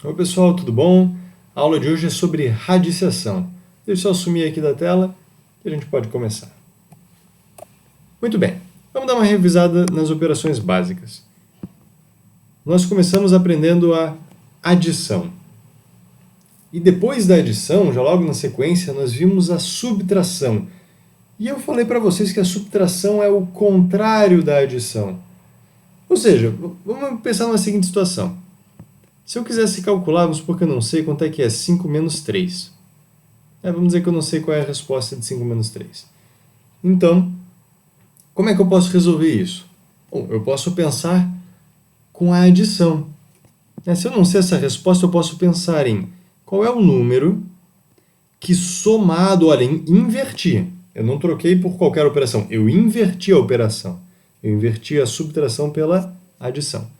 Oi pessoal, tudo bom? A aula de hoje é sobre radiciação. Deixa eu só sumir aqui da tela e a gente pode começar. Muito bem, vamos dar uma revisada nas operações básicas. Nós começamos aprendendo a adição. E depois da adição, já logo na sequência, nós vimos a subtração. E eu falei para vocês que a subtração é o contrário da adição. Ou seja, vamos pensar numa seguinte situação. Se eu quisesse calcular, vamos supor que eu não sei quanto é que é 5 menos 3. Vamos dizer que eu não sei qual é a resposta de 5 menos 3. Então, como é que eu posso resolver isso? Bom, eu posso pensar com a adição. Se eu não sei essa resposta, eu posso pensar em qual é o número que somado, olha, inverti. Eu não troquei por qualquer operação, eu inverti a operação. Eu inverti a subtração pela adição.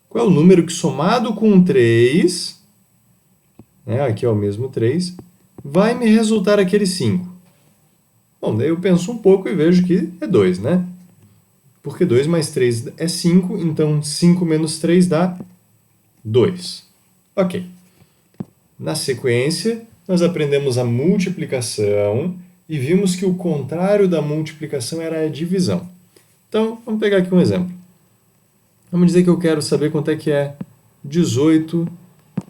Qual é o número que somado com 3, aqui é o mesmo 3, vai me resultar aquele 5? Bom, daí eu penso um pouco e vejo que é 2, né? Porque 2 mais 3 é 5, então 5 menos 3 dá 2. Ok. Na sequência, nós aprendemos a multiplicação e vimos que o contrário da multiplicação era a divisão. Então, vamos pegar aqui um exemplo. Vamos dizer que eu quero saber quanto é que é 18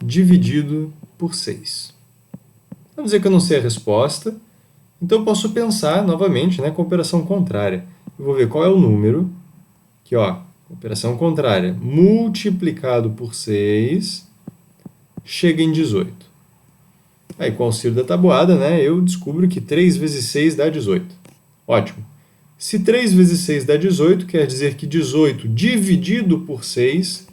dividido por 6. Vamos dizer que eu não sei a resposta, então eu posso pensar novamente com a operação contrária. Eu vou ver qual é o número, que operação contrária, multiplicado por 6, chega em 18. Aí com o auxílio da tabuada, eu descubro que 3 vezes 6 dá 18. Ótimo. Se 3 vezes 6 dá 18, quer dizer que 18 dividido por 6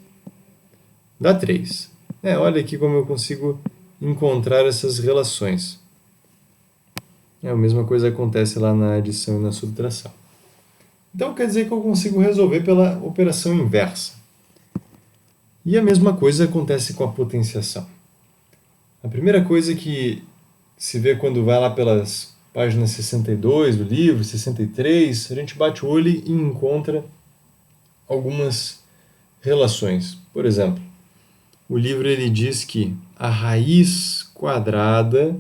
dá 3. Olha aqui como eu consigo encontrar essas relações. A mesma coisa acontece lá na adição e na subtração. Então quer dizer que eu consigo resolver pela operação inversa. E a mesma coisa acontece com a potenciação. A primeira coisa que se vê quando vai lá pelas páginas 62 do livro, 63, a gente bate o olho e encontra algumas relações. Por exemplo, o livro ele diz que a raiz quadrada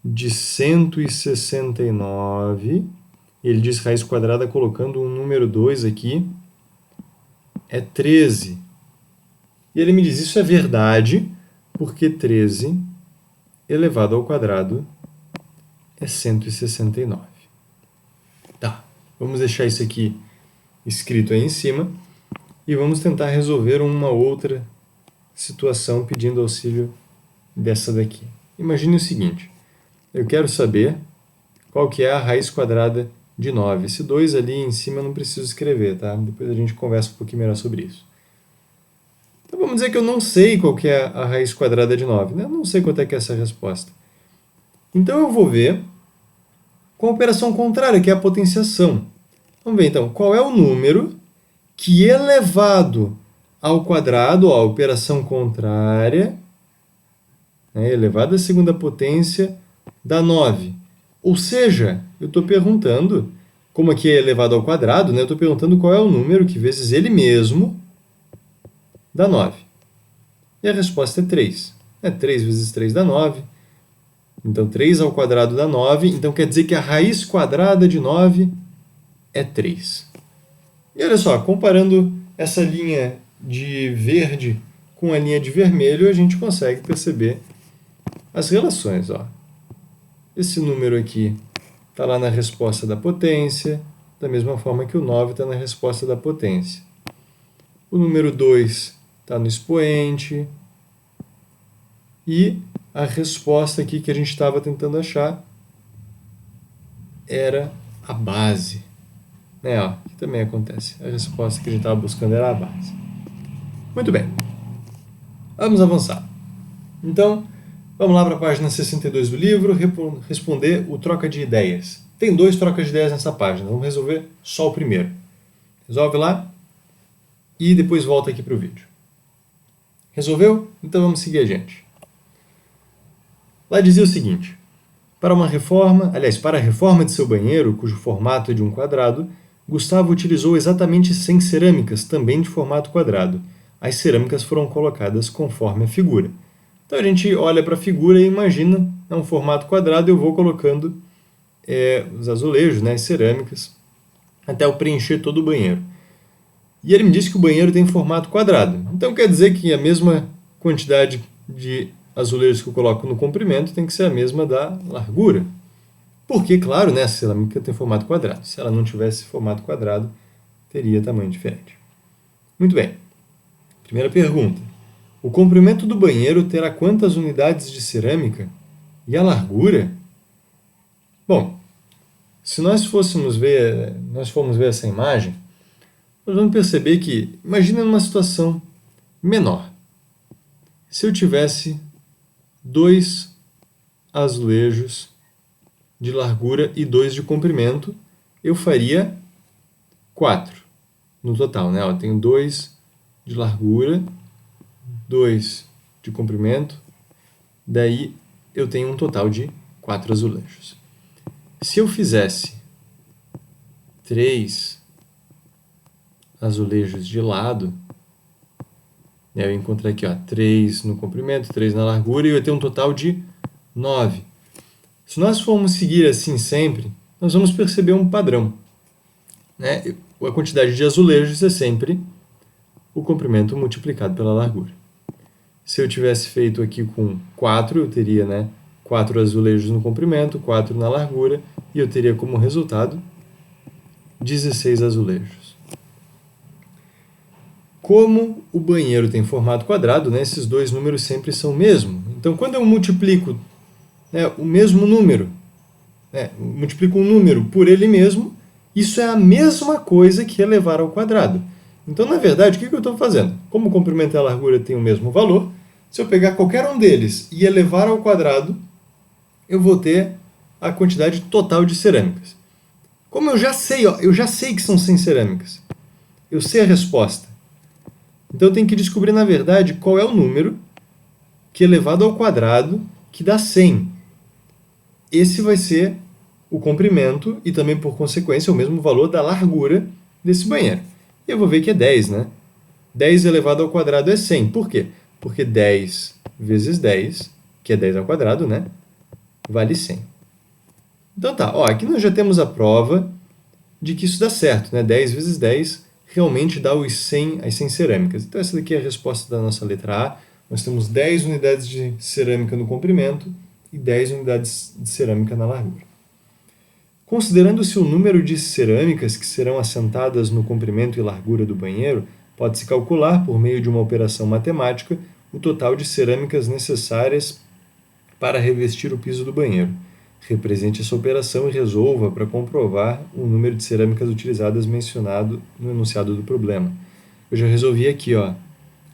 de 169, ele diz raiz quadrada colocando um número 2 aqui, é 13. E ele me diz, isso é verdade, porque 13 elevado ao quadrado é 169. Tá, vamos deixar isso aqui escrito aí em cima e vamos tentar resolver uma outra situação pedindo auxílio dessa daqui. Imagine o seguinte, eu quero saber qual que é a raiz quadrada de 9. Esse 2 ali em cima eu não preciso escrever, tá? Depois a gente conversa um pouquinho melhor sobre isso. Então vamos dizer que eu não sei qual que é a raiz quadrada de 9. Eu não sei quanto é que é essa resposta. Então eu vou ver com a operação contrária, que é a potenciação. Vamos ver então, qual é o número que elevado ao quadrado, a operação contrária, elevado à segunda potência, dá 9. Ou seja, eu estou perguntando, como aqui é elevado ao quadrado, eu estou perguntando qual é o número que vezes ele mesmo dá 9. E a resposta é 3. 3 vezes 3 dá 9. Então, 3 ao quadrado dá 9. Então, quer dizer que a raiz quadrada de 9 é 3. E olha só, comparando essa linha de verde com a linha de vermelho, a gente consegue perceber as relações. Esse número aqui está lá na resposta da potência, da mesma forma que o 9 está na resposta da potência. O número 2 está no expoente. E a resposta aqui que a gente estava tentando achar era a base. Que também acontece. A resposta que a gente estava buscando era a base. Muito bem. Vamos avançar. Então, vamos lá para a página 62 do livro, responder o troca de ideias. Tem 2 trocas de ideias nessa página. Vamos resolver só o primeiro. Resolve lá e depois volta aqui para o vídeo. Resolveu? Então vamos seguir adiante. Lá dizia o seguinte, para a reforma de seu banheiro, cujo formato é de um quadrado, Gustavo utilizou exatamente 100 cerâmicas, também de formato quadrado. As cerâmicas foram colocadas conforme a figura. Então a gente olha para a figura e imagina um formato quadrado, eu vou colocando os azulejos, né, as cerâmicas, até eu preencher todo o banheiro. E ele me disse que o banheiro tem formato quadrado. Então quer dizer que a mesma quantidade de azulejos que eu coloco no comprimento tem que ser a mesma da largura. Porque, claro, né, a cerâmica tem formato quadrado. Se ela não tivesse formato quadrado, teria tamanho diferente. Muito bem. Primeira pergunta. O comprimento do banheiro terá quantas unidades de cerâmica? E a largura? Bom, se nós formos ver essa imagem, nós vamos perceber que, imagina numa situação menor. Se eu tivesse 2 azulejos de largura e 2 de comprimento, eu faria 4 no total, né? Eu tenho 2 de largura, 2 de comprimento, daí eu tenho um total de 4 azulejos. Se eu fizesse 3 azulejos de lado, eu encontrei aqui 3 no comprimento, 3 na largura, e eu ia ter um total de 9. Se nós formos seguir assim sempre, nós vamos perceber um padrão, né? A quantidade de azulejos é sempre o comprimento multiplicado pela largura. Se eu tivesse feito aqui com 4, eu teria, né, 4 azulejos no comprimento, 4 na largura, e eu teria como resultado 16 azulejos. Como o banheiro tem formato quadrado, né, esses dois números sempre são o mesmo. Então, quando eu multiplico, né, o mesmo número, multiplico um número por ele mesmo, isso é a mesma coisa que elevar ao quadrado. Então, na verdade, o que eu estou fazendo? Como o comprimento e a largura têm o mesmo valor, se eu pegar qualquer um deles e elevar ao quadrado, eu vou ter a quantidade total de cerâmicas. Como eu já sei que são 100 cerâmicas. Eu sei a resposta. Então eu tenho que descobrir, na verdade, qual é o número que elevado ao quadrado que dá 100. Esse vai ser o comprimento e também, por consequência, o mesmo valor da largura desse banheiro. E eu vou ver que é 10, né? 10 elevado ao quadrado é 100. Por quê? Porque 10 vezes 10, que é 10 ao quadrado, né? Vale 100. Então tá, aqui nós já temos a prova de que isso dá certo, né? 10 vezes 10 realmente dá as 100 cerâmicas. Então essa daqui é a resposta da nossa letra A. Nós temos 10 unidades de cerâmica no comprimento e 10 unidades de cerâmica na largura. Considerando-se o número de cerâmicas que serão assentadas no comprimento e largura do banheiro, pode-se calcular, por meio de uma operação matemática, o total de cerâmicas necessárias para revestir o piso do banheiro. Represente essa operação e resolva para comprovar o número de cerâmicas utilizadas mencionado no enunciado do problema. Eu já resolvi aqui, a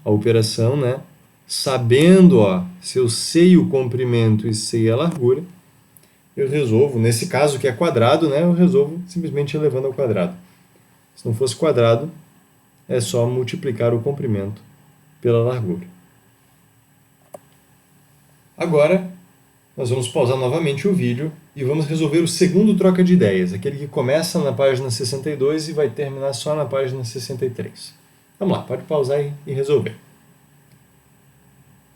operação, né? Sabendo, se eu sei o comprimento e sei a largura, eu resolvo, nesse caso que é quadrado, né? Eu resolvo simplesmente elevando ao quadrado. Se não fosse quadrado, é só multiplicar o comprimento pela largura. Agora, nós vamos pausar novamente o vídeo e vamos resolver o segundo troca de ideias, aquele que começa na página 62 e vai terminar só na página 63. Vamos lá, pode pausar e resolver.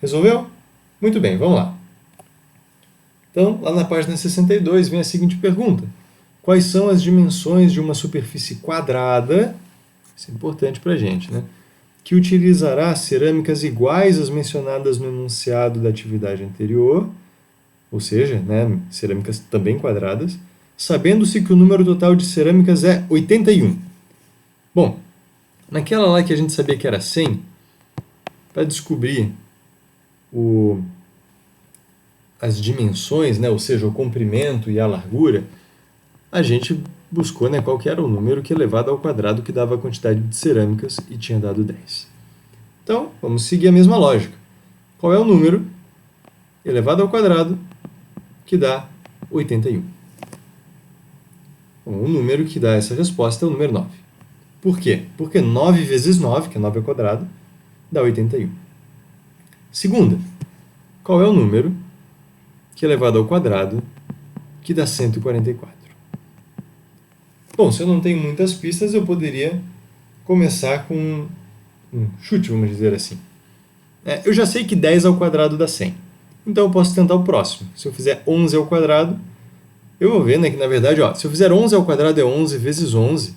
Resolveu? Muito bem, vamos lá. Então, lá na página 62 vem a seguinte pergunta. Quais são as dimensões de uma superfície quadrada, isso é importante para a gente, né? Que utilizará cerâmicas iguais às mencionadas no enunciado da atividade anterior, ou seja, né, cerâmicas também quadradas, sabendo-se que o número total de cerâmicas é 81. Bom, naquela lá que a gente sabia que era 100, para descobrir as dimensões, né, ou seja, o comprimento e a largura, a gente buscou, né, qual que era o número que elevado ao quadrado que dava a quantidade de cerâmicas e tinha dado 10. Então, vamos seguir a mesma lógica. Qual é o número elevado ao quadrado que dá 81? Bom, o número que dá essa resposta é o número 9. Por quê? Porque 9 vezes 9, que é 9 ao quadrado, dá 81. Segunda, qual é o número que elevado ao quadrado que dá 144? Bom, se eu não tenho muitas pistas, eu poderia começar com um chute, vamos dizer assim. Eu já sei que 10 ao quadrado dá 100. Então eu posso tentar o próximo. Se eu fizer 11 ao quadrado, eu vou ver, né, que na verdade, se eu fizer 11 ao quadrado é 11 vezes 11.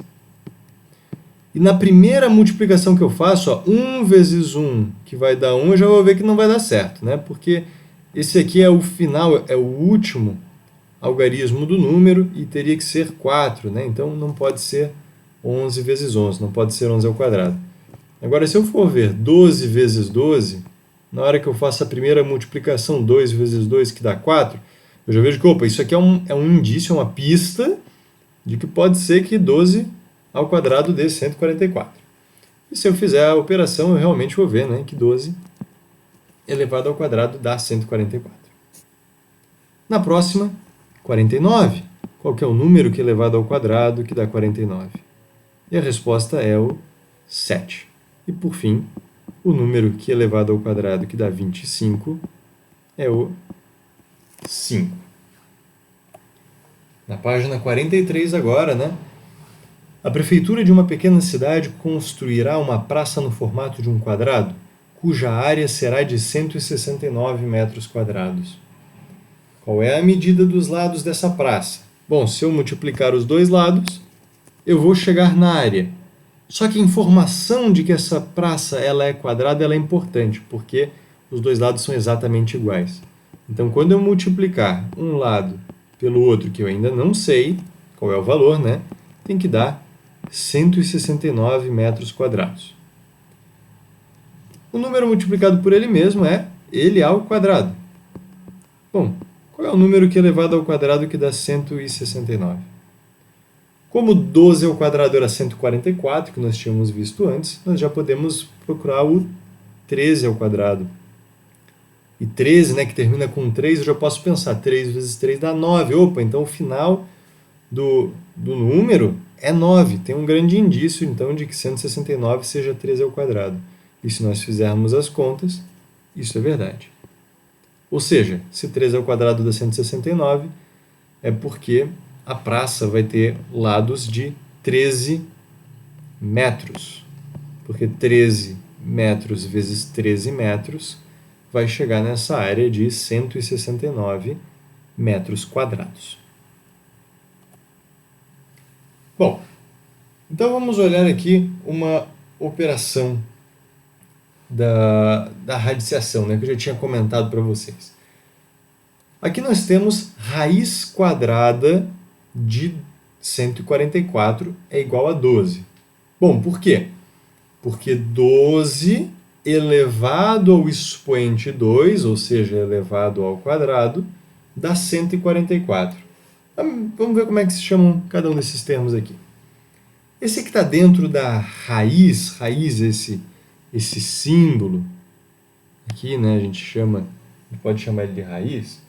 E na primeira multiplicação que eu faço, 1 vezes 1, que vai dar 1, eu já vou ver que não vai dar certo, né? Porque esse aqui é o final, é o último algarismo do número e teria que ser 4, né? Então não pode ser 11 vezes 11, não pode ser 11 ao quadrado. Agora, se eu for ver 12 vezes 12, na hora que eu faço a primeira multiplicação, 2 vezes 2, que dá 4, eu já vejo que, opa, isso aqui é um indício, é uma pista de que pode ser que 12 ao quadrado dê 144. E se eu fizer a operação, eu realmente vou ver, né, que 12 elevado ao quadrado dá 144. Na próxima, 49. Qual que é o número que elevado ao quadrado que dá 49? E a resposta é o 7. E por fim, o número que elevado ao quadrado que dá 25 é o 5. Na página 43 agora, né? A prefeitura de uma pequena cidade construirá uma praça no formato de um quadrado, cuja área será de 169 metros quadrados. Qual é a medida dos lados dessa praça? Bom, se eu multiplicar os dois lados, eu vou chegar na área. Só que a informação de que essa praça ela é quadrada ela é importante, porque os dois lados são exatamente iguais. Então, quando eu multiplicar um lado pelo outro, que eu ainda não sei qual é o valor, né, tem que dar 169 metros quadrados. O número multiplicado por ele mesmo é ele ao quadrado. Bom, qual é o número que elevado ao quadrado que dá 169? Como 12 ao quadrado era 144, que nós tínhamos visto antes, nós já podemos procurar o 13 ao quadrado. E 13, né, que termina com 3, eu já posso pensar, 3 vezes 3 dá 9. Opa, então o final do número é 9. Tem um grande indício, então, de que 169 seja 13 ao quadrado. E se nós fizermos as contas, isso é verdade. Ou seja, se 13 ao quadrado dá 169, é porque a praça vai ter lados de 13 metros. Porque 13 metros vezes 13 metros vai chegar nessa área de 169 metros quadrados. Bom, então vamos olhar aqui uma operação da radiciação, né, que eu já tinha comentado para vocês. Aqui nós temos raiz quadrada de 144 é igual a 12. Bom, por quê? Porque 12 elevado ao expoente 2, ou seja, elevado ao quadrado, dá 144. Vamos ver como é que se chamam cada um desses termos aqui. Esse que está dentro da raiz, esse símbolo, aqui, né, a gente pode chamar ele de raiz,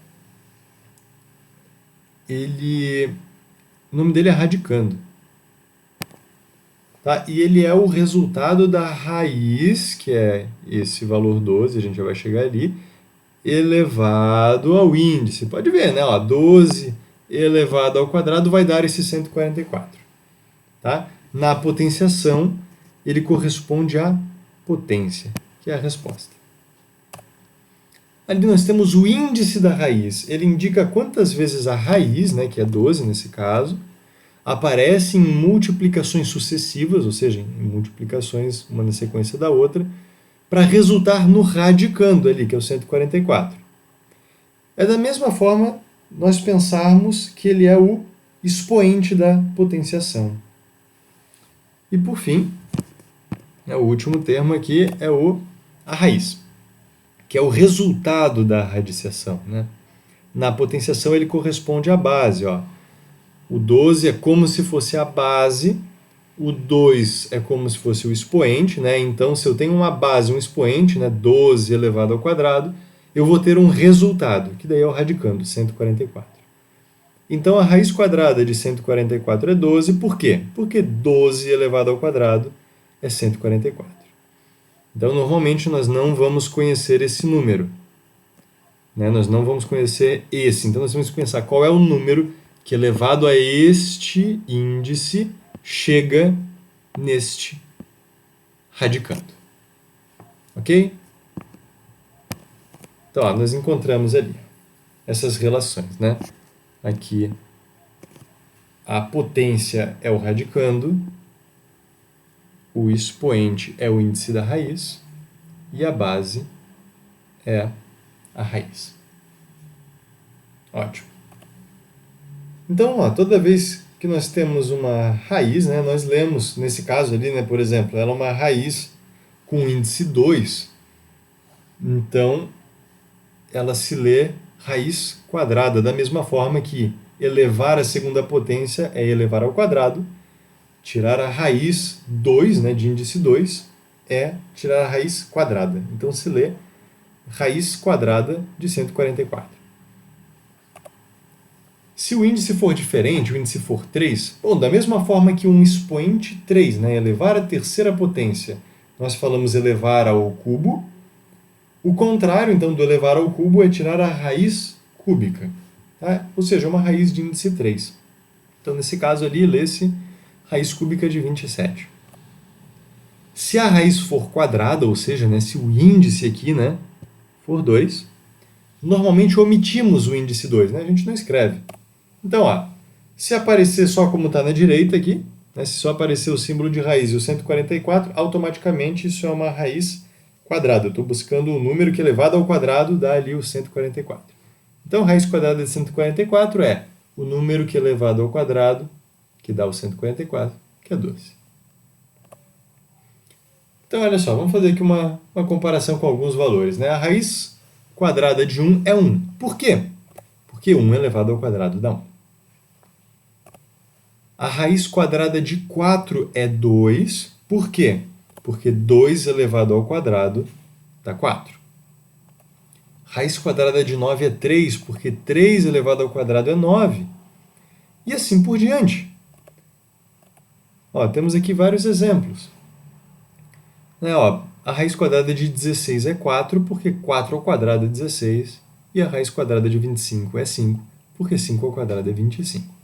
o nome dele é radicando. Tá? E ele é o resultado da raiz, que é esse valor 12, a gente já vai chegar ali, elevado ao índice. Pode ver, né? 12 elevado ao quadrado vai dar esse 144. Tá? Na potenciação, ele corresponde à potência, que é a resposta. Ali nós temos o índice da raiz. Ele indica quantas vezes a raiz, né, que é 12 nesse caso, aparece em multiplicações sucessivas, ou seja, em multiplicações uma na sequência da outra, para resultar no radicando ali, que é o 144. É da mesma forma nós pensarmos que ele é o expoente da potenciação. E por fim, o último termo aqui é a raiz, que é o resultado da radiciação, né? Na potenciação ele corresponde à base. O 12 é como se fosse a base, o 2 é como se fosse o expoente, né? Então, se eu tenho uma base, um expoente, né, 12 elevado ao quadrado, eu vou ter um resultado, que daí é o radicando, 144. Então, a raiz quadrada de 144 é 12, por quê? Porque 12 elevado ao quadrado é 144. Então, normalmente, nós não vamos conhecer esse número. Né? Nós não vamos conhecer esse. Então, nós temos que pensar qual é o número que, elevado a este índice, chega neste radicando. Ok? Então, ó, nós encontramos ali essas relações, né? Aqui a potência é o radicando, o expoente é o índice da raiz e a base é a raiz. Ótimo. Então, ó, toda vez que nós temos uma raiz, né, nós lemos, nesse caso ali, né, por exemplo, ela é uma raiz com índice 2, então ela se lê raiz quadrada, da mesma forma que elevar a segunda potência é elevar ao quadrado, tirar a raiz 2, né, de índice 2, é tirar a raiz quadrada. Então se lê raiz quadrada de 144. Se o índice for diferente, o índice for 3, bom, da mesma forma que um expoente 3, né, elevar a terceira potência, nós falamos elevar ao cubo, o contrário, então, do elevar ao cubo é tirar a raiz cúbica, tá? Ou seja, uma raiz de índice 3. Então, nesse caso ali, lê-se raiz cúbica de 27. Se a raiz for quadrada, ou seja, né, se o índice aqui, né, for 2, normalmente omitimos o índice 2, né? A gente não escreve. Então, ó, se aparecer só como está na direita aqui, né, se só aparecer o símbolo de raiz e o 144, automaticamente isso é uma raiz quadrada. Eu estou buscando um número que elevado ao quadrado dá ali o 144. Então, raiz quadrada de 144 é o número que elevado ao quadrado, que dá o 144, que é 12. Então, olha só, vamos fazer aqui uma comparação com alguns valores, né? A raiz quadrada de 1 é 1. Por quê? Porque 1 elevado ao quadrado dá 1. A raiz quadrada de 4 é 2. Por quê? Porque 2 elevado ao quadrado dá 4. Raiz quadrada de 9 é 3, porque 3 elevado ao quadrado é 9. E assim por diante. Ó, temos aqui vários exemplos. Ó, a raiz quadrada de 16 é 4, porque 4 ao quadrado é 16. E a raiz quadrada de 25 é 5, porque 5 ao quadrado é 25.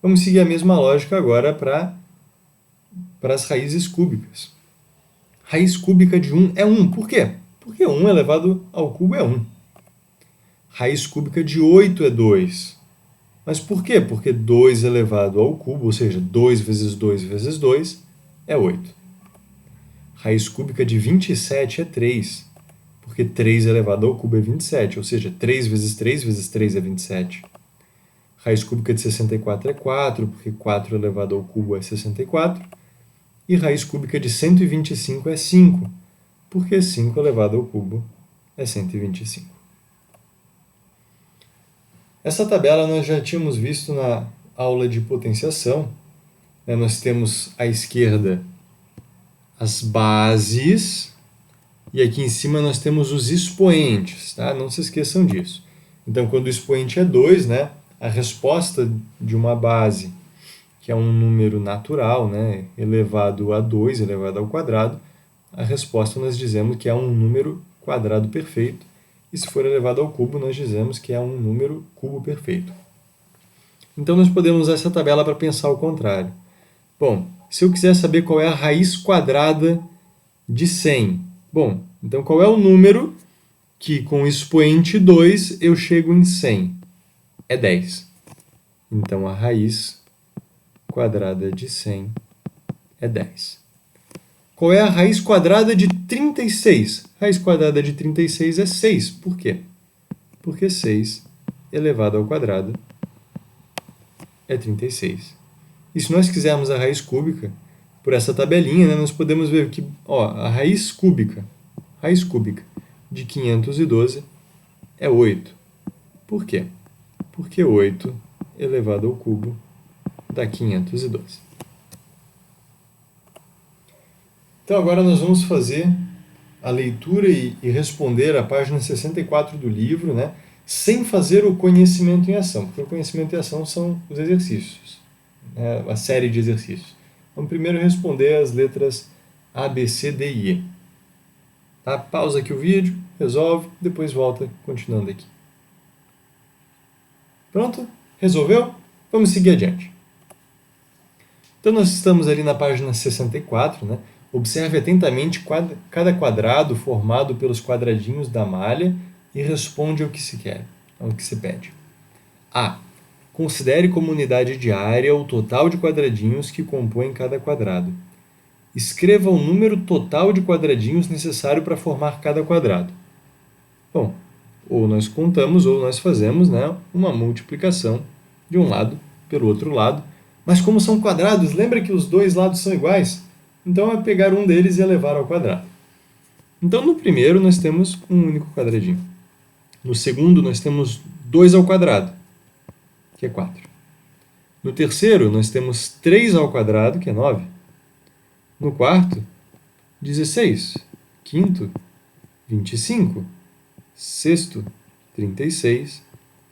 Vamos seguir a mesma lógica agora para as raízes cúbicas. Raiz cúbica de 1 é 1. Por quê? Porque 1 elevado ao cubo é 1. Raiz cúbica de 8 é 2. Mas por quê? Porque 2 elevado ao cubo, ou seja, 2 vezes 2 vezes 2, é 8. Raiz cúbica de 27 é 3. Porque 3 elevado ao cubo é 27, ou seja, 3 vezes 3 vezes 3 é 27. Raiz cúbica de 64 é 4, porque 4 elevado ao cubo é 64. E raiz cúbica de 125 é 5, porque 5 elevado ao cubo é 125. Essa tabela nós já tínhamos visto na aula de potenciação. Nós temos à esquerda as bases, e aqui em cima nós temos os expoentes, tá? Não se esqueçam disso. Então, quando o expoente é 2, né, a resposta de uma base, que é um número natural, né, elevado a 2, elevado ao quadrado, a resposta nós dizemos que é um número quadrado perfeito. E se for elevado ao cubo, nós dizemos que é um número cubo perfeito. Então, nós podemos usar essa tabela para pensar o contrário. Bom, se eu quiser saber qual é a raiz quadrada de 100, bom, então qual é o número que com o expoente 2 eu chego em 100? É 10. Então, a raiz quadrada de 100 é 10. Qual é a raiz quadrada de 36? A raiz quadrada de 36 é 6. Por quê? Porque 6 elevado ao quadrado é 36. E se nós quisermos a raiz cúbica, por essa tabelinha, né, nós podemos ver que a raiz cúbica de 512 é 8. Por quê? Porque 8 elevado ao cubo dá 512. Então agora nós vamos fazer a leitura e responder a página 64 do livro, né, sem fazer o conhecimento em ação, porque o conhecimento em ação são os exercícios, né, a série de exercícios. Vamos primeiro responder as letras A, B, C, D e E. Tá? Pausa aqui o vídeo, resolve, depois volta continuando aqui. Pronto? Resolveu? Vamos seguir adiante. Então nós estamos ali na página 64, né? Observe atentamente cada quadrado formado pelos quadradinhos da malha e responde ao que se quer, ao que se pede. A. Considere como unidade de área o total de quadradinhos que compõem cada quadrado. Escreva o número total de quadradinhos necessário para formar cada quadrado. Bom, ou nós contamos ou nós fazemos, né, uma multiplicação de um lado pelo outro lado. Mas como são quadrados, lembra que os dois lados são iguais? Então é pegar um deles e elevar ao quadrado. Então no primeiro nós temos um único quadradinho. No segundo nós temos 2 ao quadrado, que é 4. No terceiro nós temos 3 ao quadrado, que é 9. No quarto, 16. Quinto, 25. Sexto, 36.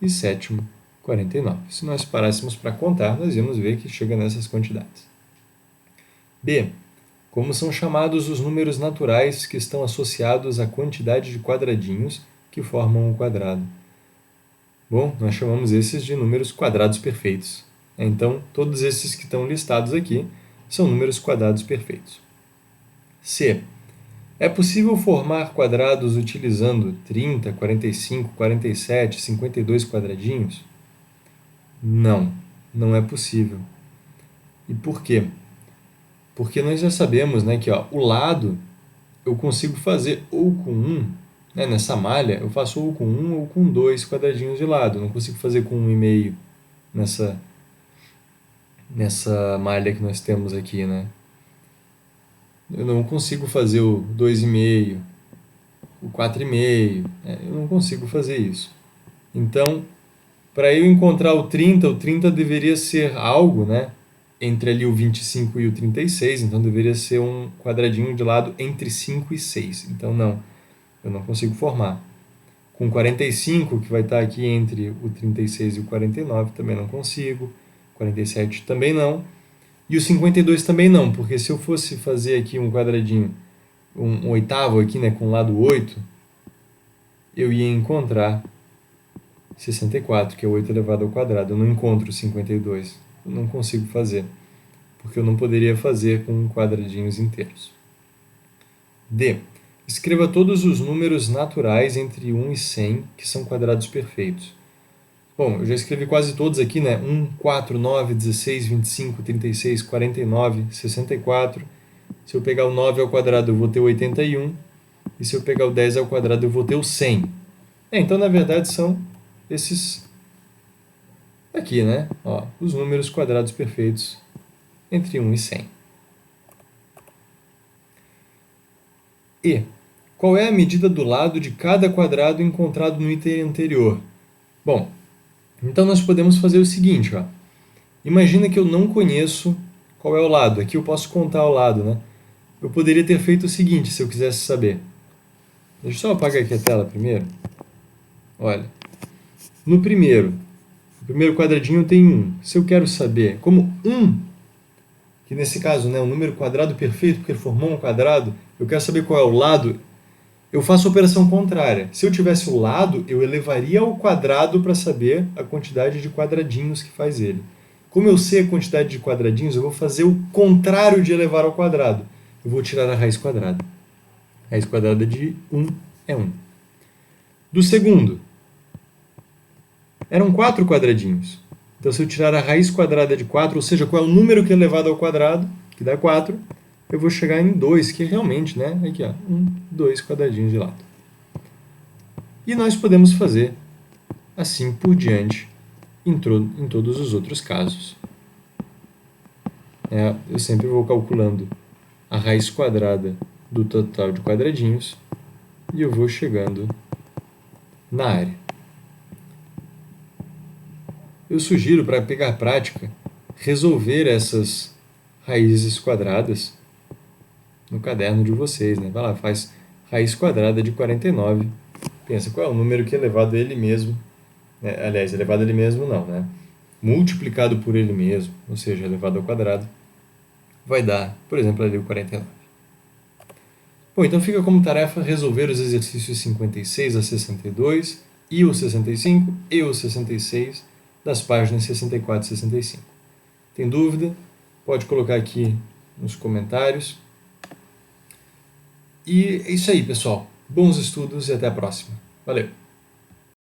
E sétimo, 49. Se nós parássemos para contar, nós íamos ver que chega nessas quantidades. B. Como são chamados os números naturais que estão associados à quantidade de quadradinhos que formam um quadrado? Bom, nós chamamos esses de números quadrados perfeitos. Então, todos esses que estão listados aqui são números quadrados perfeitos. C. É possível formar quadrados utilizando 30, 45, 47, 52 quadradinhos? Não, não é possível. E por quê? Porque nós já sabemos, né, que o lado eu consigo fazer ou com 1, né, nessa malha eu faço ou com 1 ou com 2 quadradinhos de lado. Eu não consigo fazer com 1,5 nessa malha que nós temos aqui, né? Eu não consigo fazer o 2,5, o 4,5, eu não consigo fazer isso. Então, para eu encontrar o 30 deveria ser algo, né, entre ali o 25 e o 36, então deveria ser um quadradinho de lado entre 5 e 6. Então, não, eu não consigo formar. Com 45, que vai estar aqui entre o 36 e o 49, também não consigo. 47 também não. E o 52 também não, porque se eu fosse fazer aqui um quadradinho, um oitavo aqui, né, com o lado 8, eu ia encontrar 64, que é 8 elevado ao quadrado. Eu não encontro 52. Eu não consigo fazer, porque eu não poderia fazer com quadradinhos inteiros. D. Escreva todos os números naturais entre 1 e 100, que são quadrados perfeitos. Bom, eu já escrevi quase todos aqui, né? 1, 4, 9, 16, 25, 36, 49, 64. Se eu pegar o 9 ao quadrado, eu vou ter o 81. E se eu pegar o 10 ao quadrado, eu vou ter o 100. Então, na verdade, são esses aqui, né? Os números quadrados perfeitos entre 1 e 100. E. Qual é a medida do lado de cada quadrado encontrado no item anterior? Bom, então nós podemos fazer o seguinte, Imagina que eu não conheço qual é o lado. Aqui eu posso contar o lado, né? Eu poderia ter feito o seguinte, se eu quisesse saber. Deixa eu só apagar aqui a tela primeiro. Olha, no primeiro quadradinho tem 1. Se eu quero saber como 1, que nesse caso, né, um número quadrado perfeito, porque ele formou um quadrado, eu quero saber qual é o lado, eu faço a operação contrária. Se eu tivesse o lado, eu elevaria ao quadrado para saber a quantidade de quadradinhos que faz ele. Como eu sei a quantidade de quadradinhos, eu vou fazer o contrário de elevar ao quadrado. Eu vou tirar a raiz quadrada. A raiz quadrada de 1 é 1. Do segundo, eram 4 quadradinhos. Então, se eu tirar a raiz quadrada de 4, ou seja, qual é o número que é elevado ao quadrado, que dá 4, eu vou chegar em 2, que é realmente, né? Aqui, 1, 2 quadradinhos de lado. E nós podemos fazer assim por diante em todos os outros casos. Eu sempre vou calculando a raiz quadrada do total de quadradinhos e eu vou chegando na área. Eu sugiro, para pegar prática, resolver essas raízes quadradas no caderno de vocês, né? Vai lá, faz raiz quadrada de 49. Pensa, qual é o número que é elevado a ele mesmo? Aliás, elevado a ele mesmo não, né? Multiplicado por ele mesmo, ou seja, elevado ao quadrado, vai dar, por exemplo, ali o 49. Bom, então fica como tarefa resolver os exercícios 56 a 62 e o 65 e o 66 das páginas 64 e 65. Tem dúvida? Pode colocar aqui nos comentários. E é isso aí, pessoal. Bons estudos e até a próxima. Valeu!